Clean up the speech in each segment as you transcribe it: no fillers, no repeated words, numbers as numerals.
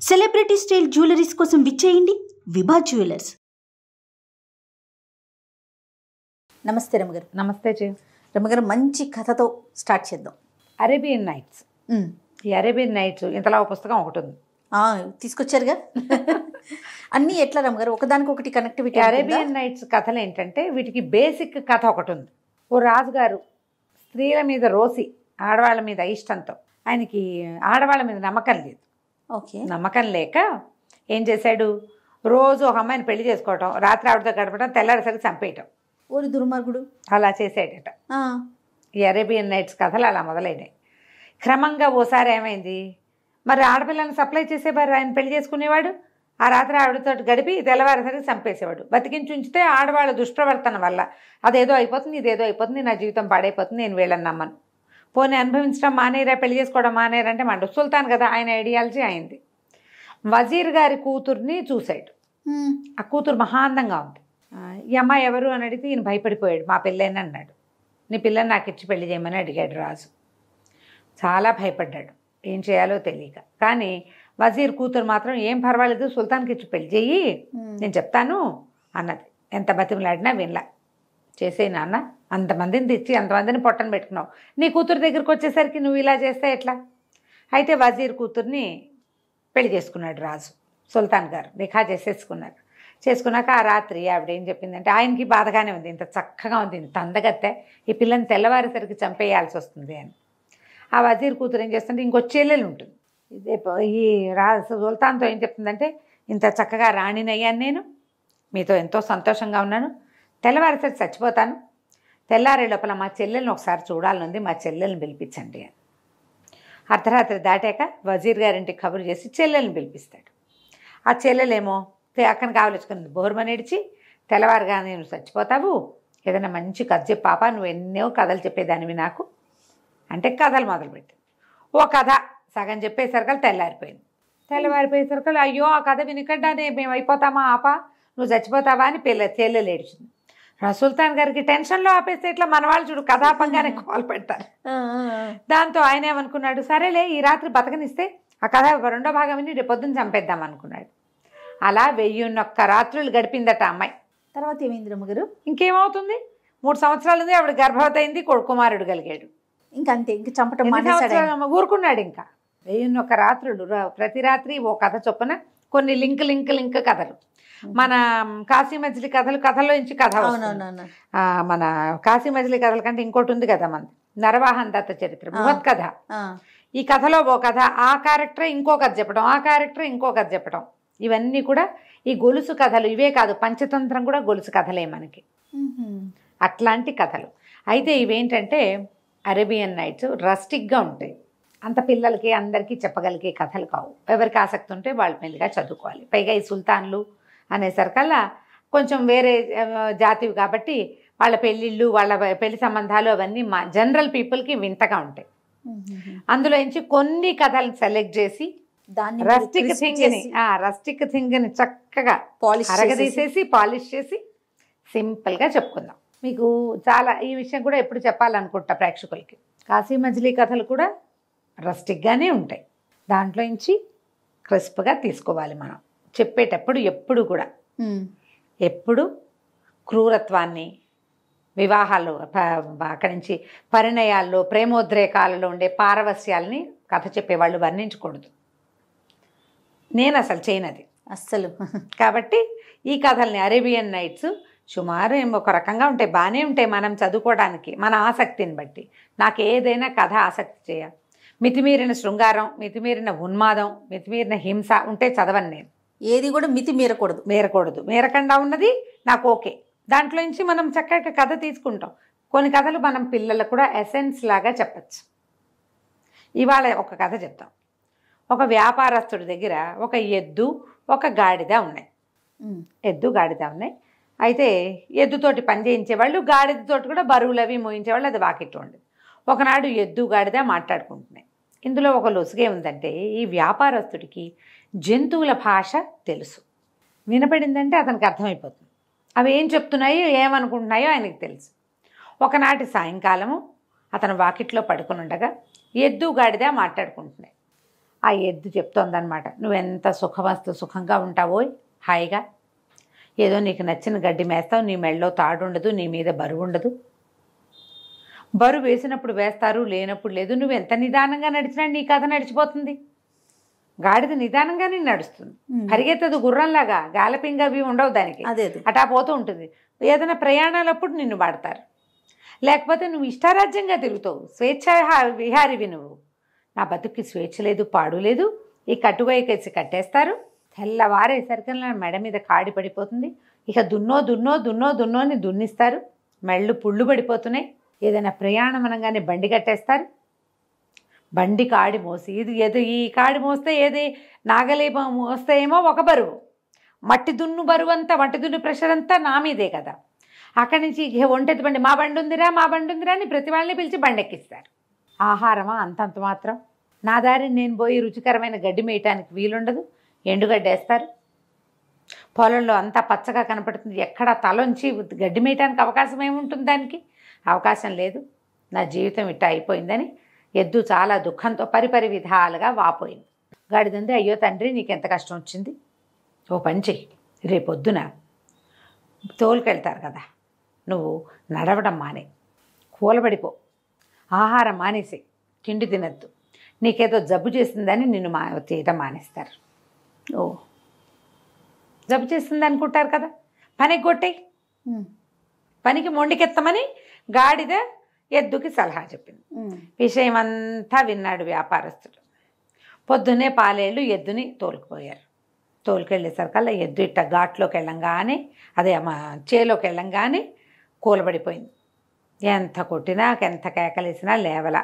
Celebrity style jewelleries కోసం విచ్చేయండి విభా jewellers. నమస్తే రమగారు. నమస్తే జీ. రమగారు, మంచి కథతో స్టార్ట్ చేద్దాం. Arabian nights. ఈ అరేబియన్ నైట్స్ ఇంతలా పుస్తకం ఒకటి ఉంది, తీసుకొచ్చారుగా. అన్నీ ఎట్లా రమగారు, ఒకదానికొకటి కనెక్టివిటీ? అరేబియన్ నైట్స్ కథలు ఏంటంటే వీటికి బేసిక్ కథ ఒకటి ఉంది. ఓ రాజుగారు స్త్రీల మీద రోసి ఆడవాళ్ళ మీద ఇష్టంతో, ఆయనకి ఆడవాళ్ళ మీద నమ్మకం లేదు. ఓకే. నమ్మకం లేక ఏం చేశాడు, రోజు ఒక అమ్మాయిని పెళ్లి చేసుకోవటం, రాత్రి ఆవిడతో గడపడం, తెల్లారిసరికి చంపేయటం. ఓరి దుర్మార్గుడు. అలా చేసాడట. ఈ అరేబియన్ నైట్స్ కథలు అలా మొదలైనాయి. క్రమంగా ఓసారి ఏమైంది, మరి ఆడపిల్లల్ని సప్లై చేసేవారు, ఆయన పెళ్లి చేసుకునేవాడు, ఆ రాత్రి ఆవిడతో గడిపి తెల్లవారేసరికి చంపేసేవాడు. బతికించి ఉంచితే ఆడవాళ్ళ దుష్ప్రవర్తన వల్ల అదేదో అయిపోతుంది, ఇదేదో అయిపోతుంది, నా జీవితం పాడైపోతుంది, నేను వీళ్ళని నమ్మను, పోనీ అనుభవించడం మానేరా, పెళ్లి చేసుకోవడం మానేరంటే మండు. సుల్తాన్ కదా, ఆయన ఐడియాలజీ అయింది. వజీర్ గారి కూతుర్ని చూశాడు. ఆ కూతురు మహాందంగా ఉంది. ఈ అమ్మాయి ఎవరు అని అడిగితే ఈయన భయపడిపోయాడు. మా పిల్లని అన్నాడు. నీ పిల్లని నాకు ఇచ్చి పెళ్లి చేయమని అడిగాడు రాజు. చాలా భయపడ్డాడు, ఏం చేయాలో తెలియక. కానీ వజీర్ కూతురు మాత్రం ఏం పర్వాలేదు, సుల్తాన్కి ఇచ్చి పెళ్లి చెయ్యి, నేను చెప్తాను అన్నది. ఎంత బతిమలాడినా వినలా. చేసే నాన్న, అంతమందిని తెచ్చి అంతమందిని పొట్టను పెట్టుకున్నావు, నీ కూతురు దగ్గరికి వచ్చేసరికి నువ్వు ఇలా చేస్తే ఎట్లా? అయితే వజీర్ కూతుర్ని పెళ్లి చేసుకున్నాడు రాజు. సుల్తాన్ గారు నిఖా చేసేసుకున్నారు. చేసుకున్నాక ఆ రాత్రి ఆవిడ ఏం చెప్పిందంటే, ఆయనకి బాధగానే ఉంది, ఇంత చక్కగా ఉంది, ఇంత అందగత్తే, ఈ పిల్లని తెల్లవారేసరికి చంపేయాల్సి వస్తుంది అని. ఆ వజీర్ కూతురు ఏం చేస్తుంటే, ఇంకో చెల్లెలు ఉంటుంది. ఇదే ఈ సుల్తాన్తో ఏం చెప్తుందంటే, ఇంత చక్కగా రాణినయ్యాను నేను, మీతో ఎంతో సంతోషంగా ఉన్నాను, తెల్లవారేసరికి చచ్చిపోతాను, తెల్లారే లోపల మా చెల్లెల్ని ఒకసారి చూడాలనుంది, మా చెల్లెల్ని పిలిపించండి అని. అర్ధరాత్రి దాటాక వజీర్ గారింటికి కబురు చేసి చెల్లెల్ని పిలిపిస్తాడు. ఆ చెల్లెలేమో అక్కని కావలించుకుని బోర్మని ఇడిచి, తెల్లవారుగా నేను చచ్చిపోతావు, ఏదైనా మంచి కథ చెప్పు పాప, నువ్వు ఎన్నో కథలు చెప్పేదానివి నాకు అంటే కథలు మొదలుపెట్టింది. ఓ కథ సగం చెప్పేసరికి తెల్లారిపోయింది. తెల్లవారిపోయేసరికి అయ్యో ఆ కథ వినకుండానే మేము అయిపోతామా ఆప, నువ్వు చచ్చిపోతావా అని చెల్లెలు ఏడిచింది. సుల్తాన్ గారికి టెన్షన్లో ఆపేస్తే ఇట్లా మన వాళ్ళు చూడు కథాపంగానే కాల్ పెడతారు. దాంతో ఆయన ఏమనుకున్నాడు, సరేలే ఈ రాత్రి బతకనిస్తే ఆ కథ రెండో భాగం విని రేపు పొద్దున్న చంపేద్దాం అనుకున్నాడు. అలా 1001 రాత్రులు గడిపిందట అమ్మాయి. తర్వాత ఏమైంది రమ్మగారు? ఇంకేమవుతుంది, 3 సంవత్సరాలు ఉంది, ఆవిడ గర్భవతి అయింది, కుమారుడు కలిగాడు. ఇంకంతే, ఇంక చంపటం ఊరుకున్నాడు. ఇంకా 1001 రాత్రులు, ప్రతి రాత్రి ఓ కథ చొప్పున కొన్ని లింక్ కథలు. మన కాశీ మజిలీ కథల్లో నుంచి కథ. మన కాశీ మజిలీ కథల కంటే ఇంకోటి ఉంది కదా మన నరవాహన్ దత్త చరిత్ర, బృహత్ కథ. ఈ కథలో ఓ కథ, ఆ క్యారెక్టర్ ఇంకో కథ చెప్పడం, ఆ క్యారెక్టర్ ఇంకో కథ చెప్పడం, ఇవన్నీ కూడా ఈ గొలుసు కథలు. ఇవే కాదు, పంచతంత్రం కూడా గొలుసు కథలే మనకి, అట్లాంటి కథలు. అయితే ఇవేంటంటే అరేబియన్ నైట్స్ రస్టిక్గా ఉంటాయి, అంత పిల్లలకి అందరికీ చెప్పగలిగే కథలు కావు. ఎవరికి ఆసక్తి ఉంటే వాళ్ళు మెల్లిగా చదువుకోవాలి. పైగా ఈ సుల్తాన్లు అనేసరికల్లా కొంచెం వేరే జాతివి కాబట్టి వాళ్ళ పెళ్ళిళ్ళు, వాళ్ళ పెళ్లి సంబంధాలు అవన్నీ మా జనరల్ పీపుల్కి వింతగా ఉంటాయి. అందులో నుంచి కొన్ని కథలను సెలెక్ట్ చేసి దాన్ని రస్టిక్ థింగ్ని చక్కగా అరగదీసేసి పాలిష్ చేసి సింపుల్గా చెప్పుకుందాం. మీకు చాలా ఈ విషయం కూడా ఎప్పుడు చెప్పాలనుకుంటా ప్రేక్షకులకి, కాశీ మజిలీ కథలు కూడా రస్టిక్గానే ఉంటాయి. దాంట్లో నుంచి క్రిస్ప్గా తీసుకోవాలి మనం చెప్పేటప్పుడు. ఎప్పుడు క్రూరత్వాన్ని, వివాహాలు, అక్కడి నుంచి పరిణయాల్లో, ప్రేమోద్రేకాలలో ఉండే పారవస్యాలని కథ చెప్పేవాళ్ళు వర్ణించకూడదు. నేను అసలు చేయనది అస్సలు. కాబట్టి ఈ కథల్ని అరేబియన్ నైట్స్ సుమారు ఒక రకంగా ఉంటాయి, బాగానే ఉంటాయి మనం చదువుకోవడానికి మన ఆసక్తిని బట్టి. నాకు ఏదైనా కథ ఆసక్తి చేయాలి. మితిమీరిన శృంగారం, మితిమీరిన ఉన్మాదం, మితిమీరిన హింస ఉంటే చదవను నేను. ఏది కూడా మితి మీరకూడదు. మీరకుండా ఉన్నది నాకు ఓకే. దాంట్లో నుంచి మనం చక్కగా కథ తీసుకుంటాం. కొన్ని కథలు మనం పిల్లలకు కూడా ఎసెన్స్ లాగా చెప్పచ్చు. ఇవాళ ఒక కథ చెప్తాం. ఒక వ్యాపారస్తుడి దగ్గర ఒక ఎద్దు, ఒక గాడిద ఉన్నాయి. అయితే ఎద్దుతోటి పని చేయించేవాళ్ళు, గాడిదతోటి కూడా బరువులు అవి మోయించేవాళ్ళు. అది వాకిట్లో ఉండేది. ఒకనాడు ఎద్దు గాడిద మాట్లాడుకుంటున్నాయి. ఇందులో ఒక లొసుగే ఉందంటే, ఈ వ్యాపారస్తుడికి జంతువుల భాష తెలుసు. వినపడిందంటే అతనికి అర్థమైపోతుంది. అవి ఏం చెప్తున్నాయో ఏమనుకుంటున్నాయో ఆయనకు తెలుసు. ఒకనాటి సాయంకాలము అతను వాకిట్లో పడుకుని ఉండగా ఎద్దు గాడిద మాట్లాడుకుంటున్నాయి. ఆ ఎద్దు చెప్తోందనమాట, నువ్వెంత సుఖంగా ఉంటావో హాయిగా, ఏదో నీకు నచ్చిన గడ్డి మేస్తావు, నీ మెడలో తాడు ఉండదు, నీ మీద బరువు ఉండదు, బరువు వేసినప్పుడు వేస్తారు, లేనప్పుడు లేదు, నువ్వు ఎంత నిదానంగా నడిచినా నీ కథ నడిచిపోతుంది. గాడిద నిదానంగానే నడుస్తుంది, పరిగెత్తదు గుర్రంలాగా, గాలపింగ్ అవి ఉండవు దానికి, అటా పోతూ ఉంటుంది. ఏదైనా ప్రయాణాలప్పుడు నిన్ను వాడతారు, లేకపోతే నువ్వు ఇష్టారాజ్యంగా తిరుగుతావు, స్వేచ్ఛ విహారివి నువ్వు. నా బతుక్కి స్వేచ్ఛ లేదు, పాడు లేదు, ఈ కట్టుగైకేసి కట్టేస్తారు, తెల్లవారేసరికి నా మెడ మీద కాడి పడిపోతుంది, ఇక దున్నో అని దున్నిస్తారు, మెళ్ళు పుళ్ళు పడిపోతున్నాయి, ఏదైనా ప్రయాణం అనగానే బండి కట్టేస్తారు, బండి కాడి మోసి ఈ కాడి మోస్తే ఏది నాగలి మోస్తే ఏమో ఒక బరువు, మట్టి దున్ను బరువు అంతా, మట్టి దున్ను ప్రెషర్ అంతా నా మీదే కదా. అక్కడి నుంచి ఒంటెత్తి బండి, మా బండి ఉందిరా అని ప్రతి వాళ్ళని పిలిచి బండి ఎక్కిస్తారు. ఆహారమా అంతంత మాత్రం, నా దారిని నేను పోయి రుచికరమైన గడ్డి మేయటానికి వీలుండదు, ఎండుగడ్డి వేస్తారు, పొలంలో అంతా పచ్చగా కనపడుతుంది, ఎక్కడ తలొంచి గడ్డి మేయటానికి అవకాశం ఏముంటుంది, దానికి అవకాశం లేదు. నా జీవితం ఇట్టా అయిపోయిందని ఎద్దు చాలా దుఃఖంతో పరిపరి విధాలుగా వాపోయింది. గాడిదంది, అయ్యో తండ్రి నీకెంత కష్టం వచ్చింది, ఓ పని చెయ్యి, రేపొద్దున తోలుకెళ్తారు కదా, నువ్వు నడవడం మానే, కూలబడిపో, ఆహారం మానేసి, తిండి తినద్దు, నీకేదో జబ్బు చేసిందని నిన్ను చేయటం మానేస్తారు. ఓ జబ్బు చేసింది అనుకుంటారు కదా, పనికి కొట్టేయి, పనికి మొండికెత్తమని గాడిద ఎద్దుకి సలహా చెప్పింది. విషయం అంతా విన్నాడు వ్యాపారస్తుడు. పొద్దున్నే పాలేళ్ళు ఎద్దుని తోలుకుపోయారు. తోలుకెళ్ళేసరికల్లా ఎద్దు ఇట్ట ఘాట్లోకి వెళ్ళంగానే, అదే మా చేలోకి వెళ్ళంగానే కూలబడిపోయింది. ఎంత కొట్టినా, ఎంత కేకలేసినా లేవల,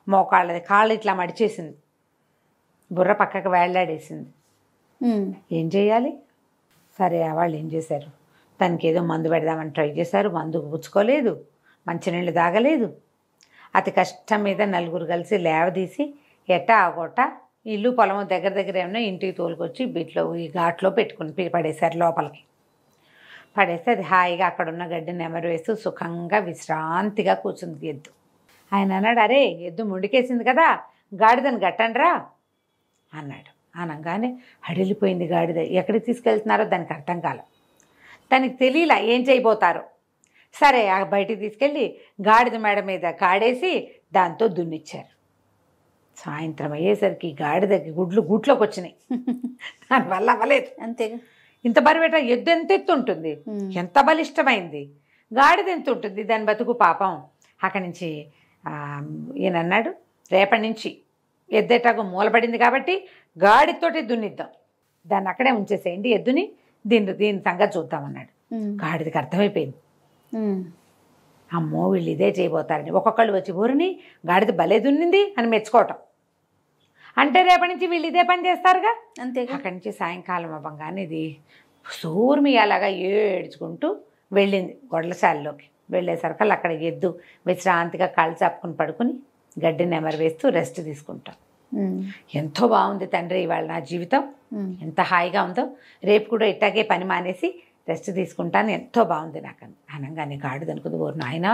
మోకాళ్ళది కాళ్ళు ఇట్లా మడిచేసింది, బుర్ర పక్కకు వేళ్లాడేసింది. ఏం చేయాలి? సరే వాళ్ళు ఏం చేశారు, తనకి ఏదో మందు పెడదామని ట్రై చేశారు, మందు పుచ్చుకోలేదు, మంచినీళ్ళు తాగలేదు. అతి కష్టం మీద నలుగురు కలిసి లేవదీసి ఎట్టా ఆగొట్ట ఇల్లు పొలము దగ్గర ఏమన్నా ఇంటికి తోలుకొచ్చి బిట్లో ఈ ఘాట్లో పెట్టుకుని పడేశారు. లోపలికి పడేస్తే అది హాయిగా అక్కడున్న గడ్డిని నెమరు వేస్తూ సుఖంగా విశ్రాంతిగా కూర్చుంది ఎద్దు. ఆయన అన్నాడు, అరే ఎద్దు ముండికేసింది కదా, గాడిదని గట్టండ్రా అన్నాడు. అనగానే హడిలిపోయింది గాడిద. ఎక్కడికి తీసుకెళ్తున్నారో దానికి అర్థం కాల, దానికి తెలియలా ఏం చేయబోతారో. సరే బయటికి తీసుకెళ్ళి గాడిద మేడ మీద కాడేసి దాంతో దున్నిచ్చారు. సాయంత్రం అయ్యేసరికి గాడిదకి గుట్లోకి వచ్చినాయి, దానివల్ల అవ్వలేదు. అంతేగా, ఇంత బరువేట ఎద్దు ఎంత ఎత్తు ఉంటుంది, ఎంత బలిష్టమైంది, గాడిద ఎంత ఉంటుంది, దాని బతుకు పాపం. అక్కడి నుంచి ఈయన అన్నాడు, రేపటి నుంచి ఎద్దెటాకు మూలపడింది కాబట్టి గాడితోటి దున్నిద్దాం, దాన్ని అక్కడే ఉంచేసేయండి ఎద్దుని, దీని సంగతి చూద్దామన్నాడు. గాడిదకి అర్థమైపోయింది, అమ్మో వీళ్ళు ఇదే చేయబోతారని. ఒక్కొక్కళ్ళు వచ్చి ఊరిని గాడిద భలే దున్నింది అని మెచ్చుకోవటం, అంటే రేపటి నుంచి వీళ్ళు ఇదే పని చేస్తారుగా. అంతే. అక్కడి నుంచి సాయంకాలం అవ్వగానే ఇది సూర్మి అలాగా ఏడ్చుకుంటూ వెళ్ళింది గొడ్లశాలలోకి. వెళ్ళేసరికి అక్కడ ఎద్దు విశ్రాంతిగా కాళ్ళు చాపుకుని పడుకుని గడ్డిని నెమరు వేస్తూ రెస్ట్ తీసుకుంటాం. ఎంతో బాగుంది తండ్రి ఇవాళ నా జీవితం, ఎంత హాయిగా ఉందో, రేపు కూడా ఇట్టాగే పని మానేసి రెస్ట్ తీసుకుంటాను, ఎంతో బాగుంది నాకు అనగానే గాడిద అనుకుంది, ఓరు నాయన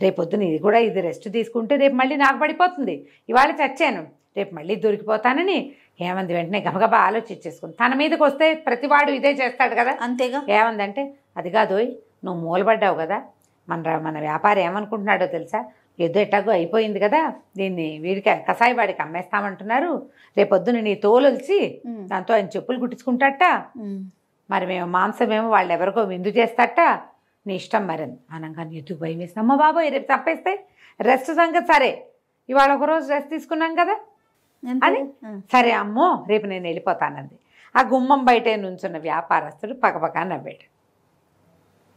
రేపొద్దున ఇది కూడా ఇది రెస్ట్ తీసుకుంటే రేపు మళ్ళీ నాకు పడిపోతుంది, ఇవాళ చచ్చాను రేపు మళ్ళీ దొరికిపోతానని ఏమంది వెంటనే గబగబా ఆలోచించేసుకుంది. తన మీదకి వస్తే ప్రతివాడు ఇదే చేస్తాడు కదా. అంతేగా. ఏమందంటే, అది కాదోయ్ నువ్వు మూలబడ్డావు కదా, మన వ్యాపారం ఏమనుకుంటున్నాడో తెలుసా, ఎద్దు ఎట్టాగో అయిపోయింది కదా, దీన్ని వీడికి కసాయివాడికి అమ్మేస్తామంటున్నారు, రేపొద్దున నీ తోలొలిచి దాంతో ఆయన చెప్పులు కుట్టించుకుంటాట, మరి మేము మాంసమేమో వాళ్ళు ఎవరికో విందు చేస్తాట, నీ ఇష్టం మరి అనగానే ఎద్దు భయం వేసి, అమ్మ బాబోయ్ రేపు తప్పేస్తే రెస్ట్ సంగతి సరే, ఇవాళ ఒకరోజు రెస్ట్ తీసుకున్నాం కదా అని, సరే అమ్మో రేపు నేను వెళ్ళిపోతానంది. ఆ గుమ్మం బయటే నుంచున్న వ్యాపారస్తుడు పక్కపక్క నవ్వాడు,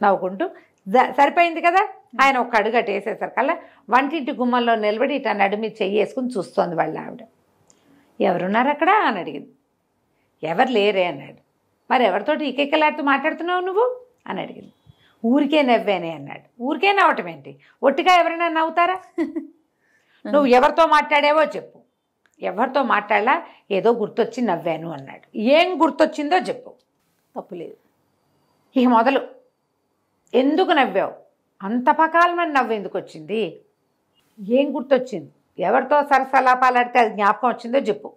నవ్వుకుంటూ సరిపోయింది కదా. ఆయన ఒక అడుగు అటు వేసేసరికల్లా వంటింటి గుమ్మంలో నిలబడి ఇట్లా నడుమి చెయ్యి వేసుకుని చూస్తోంది వాళ్ళ ఆవిడ. ఎవరున్నారు అక్కడ అని అడిగింది. ఎవరు లేరే అన్నాడు. మరి ఎవరితోటి ఇకెక్కలాడుతూ మాట్లాడుతున్నావు నువ్వు అని అడిగింది. ఊరికే నవ్వానే అన్నాడు. ఊరికే నవ్వటం ఏంటి, ఒట్టిగా ఎవరైనా నవ్వుతారా? నువ్వు ఎవరితో మాట్లాడావో చెప్పు. ఎవరితో మాట్లాడలా, ఏదో గుర్తొచ్చి నవ్వాను అన్నాడు. ఏం గుర్తొచ్చిందో చెప్పు, తప్పులేదు. ఇక మొదలు, ఎందుకు నవ్వావు, అంత పకాలమని నవ్వు ఎందుకు వచ్చింది, ఏం గుర్తొచ్చింది, ఎవరితో సరసలాపాలాడితే అది జ్ఞాపకం వచ్చిందో చెప్పు.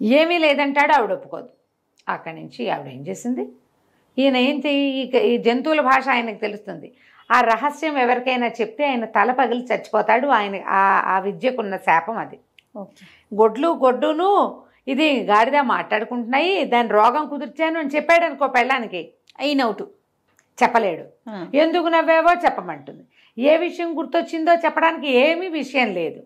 ఏమీ లేదంటాడు, ఆవిడ ఒప్పుకోదు. అక్కడి నుంచి ఆవిడ ఏం చేసింది, ఈయన ఏంటి ఈ జంతువుల భాష ఆయనకు తెలుస్తుంది. ఆ రహస్యం ఎవరికైనా చెప్తే ఆయన తల పగిలి చచ్చిపోతాడు. ఆయన ఆ విద్యకున్న శాపం అది. గొడ్డును ఇది గాడిద మాట్లాడుకుంటున్నాయి, దాని రోగం కుదిర్చాను అని చెప్పాడు అనుకో పెళ్ళానికి, అయినవుటు. చెప్పలేడు. ఎందుకు నవ్వావో చెప్పమంటుంది. ఏ విషయం గుర్తొచ్చిందో చెప్పడానికి ఏమీ విషయం లేదు.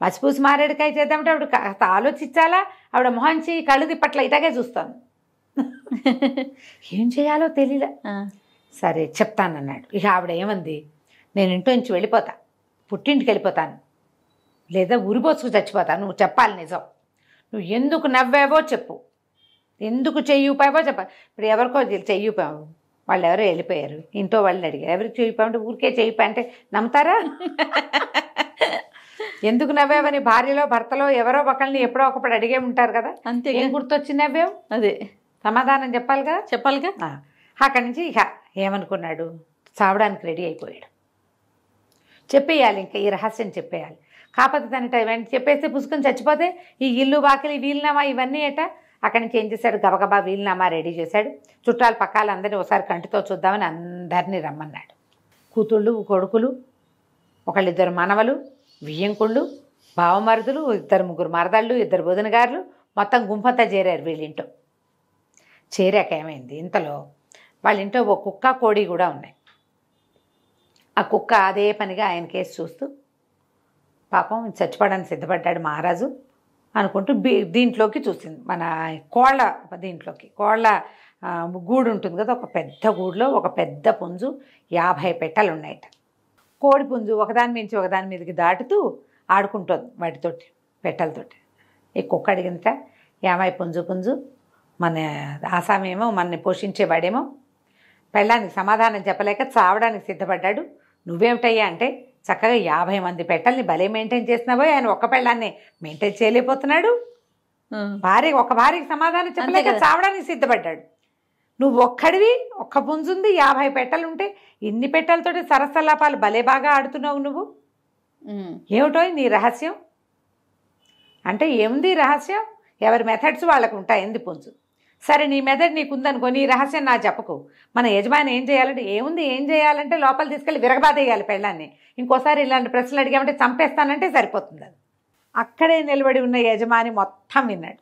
మసిపూసి మారేడుకాయ చేద్దామంటే ఆవిడ ఆలోచించాలా, ఆవిడ మొహంచి కళ్ళు తిప్పట్ల ఇలాగే చూస్తాను. ఏం చేయాలో తెలియలే. సరే చెప్తానన్నాడు. ఇక ఆవిడ ఏమంది, నేను ఇంట్లో నుంచి వెళ్ళిపోతా, పుట్టింటికి వెళ్ళిపోతాను, లేదా ఉరిపోసుకు చచ్చిపోతాను, నువ్వు చెప్పాలి నిజం. నువ్వు ఎందుకు నవ్వావో చెప్పు, ఎందుకు చెయ్యిపోయావో చెప్ప. ఇప్పుడు ఎవరికో చెయ్యిపోయావు, వాళ్ళు ఎవరో వెళ్ళిపోయారు, ఇంట్లో వాళ్ళని అడిగారు, ఎవరికి చెయ్యిపోయామంటే ఊరికే చెయ్యిపోయా అంటే నమ్ముతారా? ఎందుకు నవ్వావని భార్యలో భర్తలో ఎవరో ఒకళ్ళని ఎప్పుడో ఒకప్పుడు అడిగే ఉంటారు కదా. అంతే. ఏం గుర్తొచ్చి నవ్వావు, అదే సమాధానం చెప్పాలిగా. అక్కడి నుంచి ఇక ఏమనుకున్నాడు, చావడానికి రెడీ అయిపోయాడు. చెప్పేయాలి, ఇంకా ఈ రహస్యం చెప్పేయాలి. కాకపోతే దాని టైం చెప్పేస్తే పుసుకొని చచ్చిపోతే ఈ ఇల్లు వాకిలి వీలునామా ఇవన్నీ ఏట. అక్కడి నుంచి ఏం చేశాడు, గబగబా వీలునామా రెడీ చేశాడు. చుట్టాలు పక్కాలు అందరినీ ఒకసారి కంటితో చూద్దామని అందరినీ రమ్మన్నాడు. కూతుళ్ళు కొడుకులు, ఒకళ్ళిద్దరు మనవలు, వియ్యంకుళ్ళు, బావమరుదులు, 2-3 మరదళ్ళు, 2 వదినగారులు, మొత్తం గుంపంతా చేరారు వీళ్ళింటో. చేరాక ఏమైంది, ఇంతలో వాళ్ళ ఇంట్లో ఒక కుక్క కోడి కూడా ఉన్నాయి. ఆ కుక్క అదే పనిగా ఆయన కేసు చూస్తూ పాపం చచ్చిపోవడానికి సిద్ధపడ్డాడు మహారాజు అనుకుంటూ దీంట్లోకి చూసింది, మన కోళ్ళ దీంట్లోకి. కోళ్ళ గూడు ఉంటుంది కదా, ఒక పెద్ద గూడులో ఒక పెద్ద పుంజు 50 పెట్టెలు ఉన్నాయట. కోడి పుంజు ఒకదాని మించి ఒకదాని మీదకి దాటుతూ ఆడుకుంటుంది వాటితోటి, పెట్టెలతోటి. ఈ కుక్క అడిగిందట, ఏమాయి పుంజు మన ఆసామేమో మనని పోషించేవాడేమో పెళ్ళానికి సమాధానం చెప్పలేక చావడానికి సిద్ధపడ్డాడు, నువ్వేమిటయ్యా అంటే చక్కగా 50 మంది పెట్టెల్ని భలే మెయింటైన్ చేసినావో, ఆయన ఒక్క పెళ్ళాన్ని మెయింటైన్ చేయలేకపోతున్నాడు. ఒక భార్యకి సమాధానం చెప్పలేక చావడానికి సిద్ధపడ్డాడు. నువ్వు ఒక్కడివి, ఒక్క పుంజుంది, 50 పెట్టెలుంటే ఇన్ని పెట్టెలతోటి సరసలాపాలు భలే బాగా ఆడుతున్నావు నువ్వు, ఏమిటో నీ రహస్యం అంటే. ఏముంది రహస్యం, ఎవరి మెథడ్స్ వాళ్ళకు ఉంటాయి, ఎందు పుంజు. సరే నీ మెథడ్ నీకుందనుకో, నీ రహస్యం నా చెప్పకు. మన యజమాని ఏం చేయాలంటే, ఏం చేయాలంటే లోపల తీసుకెళ్ళి విరగబాదేయాలి పెళ్ళాన్ని. ఇంకోసారి ఇలాంటి ప్రశ్నలు అడిగామంటే చంపేస్తానంటే సరిపోతుంది. అది అక్కడే నిలబడి ఉన్న యజమాని మొత్తం విన్నాడు,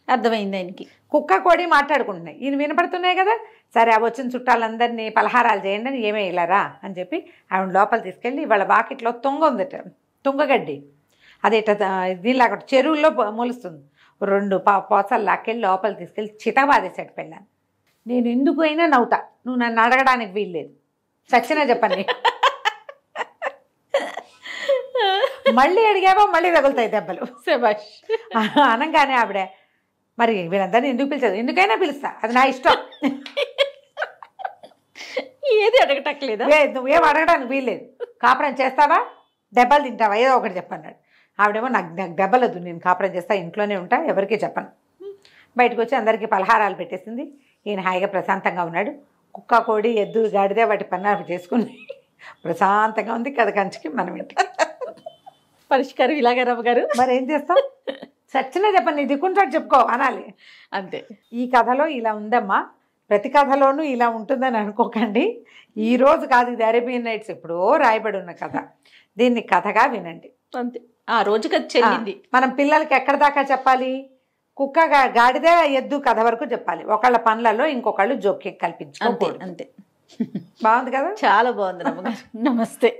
అర్థమైంది ఆయనకి. కుక్క కోడి మాట్లాడుకుంటున్నాయి, ఈయన వినపడుతున్నాయి కదా. సరే అవి వచ్చిన చుట్టాలందరినీ పలహారాలు చేయండి అని, ఏమే ఇలారా అని చెప్పి ఆవిడ లోపల తీసుకెళ్ళి వాళ్ళ వాకిట్లో తుంగ ఉందట, తుంగగడ్డి. అదేట దీనిలాగా చెరువుల్లో మొలుస్తుంది. 2 పోసలు లాక్కెళ్ళి లోపల తీసుకెళ్ళి చితబాదేశాడు పెళ్ళాన్ని. నేను ఎందుకు అయినా నవ్వుతా, నువ్వు నన్ను అడగడానికి వీల్లేదు, సచ్చినా చెప్పండి. మళ్ళీ అడిగావో మళ్ళీ తగులుతాయి దెబ్బలు. శభాష్ అనగానే ఆవిడ, మరి వీళ్ళందరినీ ఎందుకు పిలిచదు, ఎందుకైనా పిలుస్తా, అది నా ఇష్టం, ఏది అడగటట్లేదు, నువ్వేం అడగడానికి వీల్లేదు, కాపురం చేస్తావా దెబ్బలు తింటావా ఏదో ఒకటి చెప్పన్నాడు. ఆవిడేమో నాకు దెబ్బలదు, నేను కాపురం చేస్తా, ఇంట్లోనే ఉంటా, ఎవరికీ చెప్పను. బయటకు వచ్చి అందరికీ పలహారాలు పెట్టేసింది. ఈయన హాయిగా ప్రశాంతంగా ఉన్నాడు. కుక్క కోడి ఎద్దు గాడిదే వాటి పన్నాలు చేసుకుని ప్రశాంతంగా ఉంది. కథ కంచికి మనం ఇంటికి పరిష్కారం ఇలాగే రమ్మగారు. మరి ఏం చేస్తాం, సచ్చినా చెప్పండి, నీ దిక్కుంటాడు చెప్పుకో అనాలి, అంతే. ఈ కథలో ఇలా ఉందమ్మా, ప్రతి కథలోనూ ఇలా ఉంటుందని అనుకోకండి. ఈరోజు కాదు, ఇది అరేబియన్ నైట్స్ ఎప్పుడో రాయబడి ఉన్న కథ, దీన్ని కథగా వినండి అంతే. ఆ రోజు కథ చెల్లింది. మనం పిల్లలకి ఎక్కడ దాకా చెప్పాలి, కుక్క గాడిదే ఎద్దు కథ వరకు చెప్పాలి. ఒకళ్ళ పనులలో ఇంకొకళ్ళు జోక్యం కల్పించుకోకూడదు, అంతే. బాగుంది కదా, చాలా బాగుంది. నమస్తే.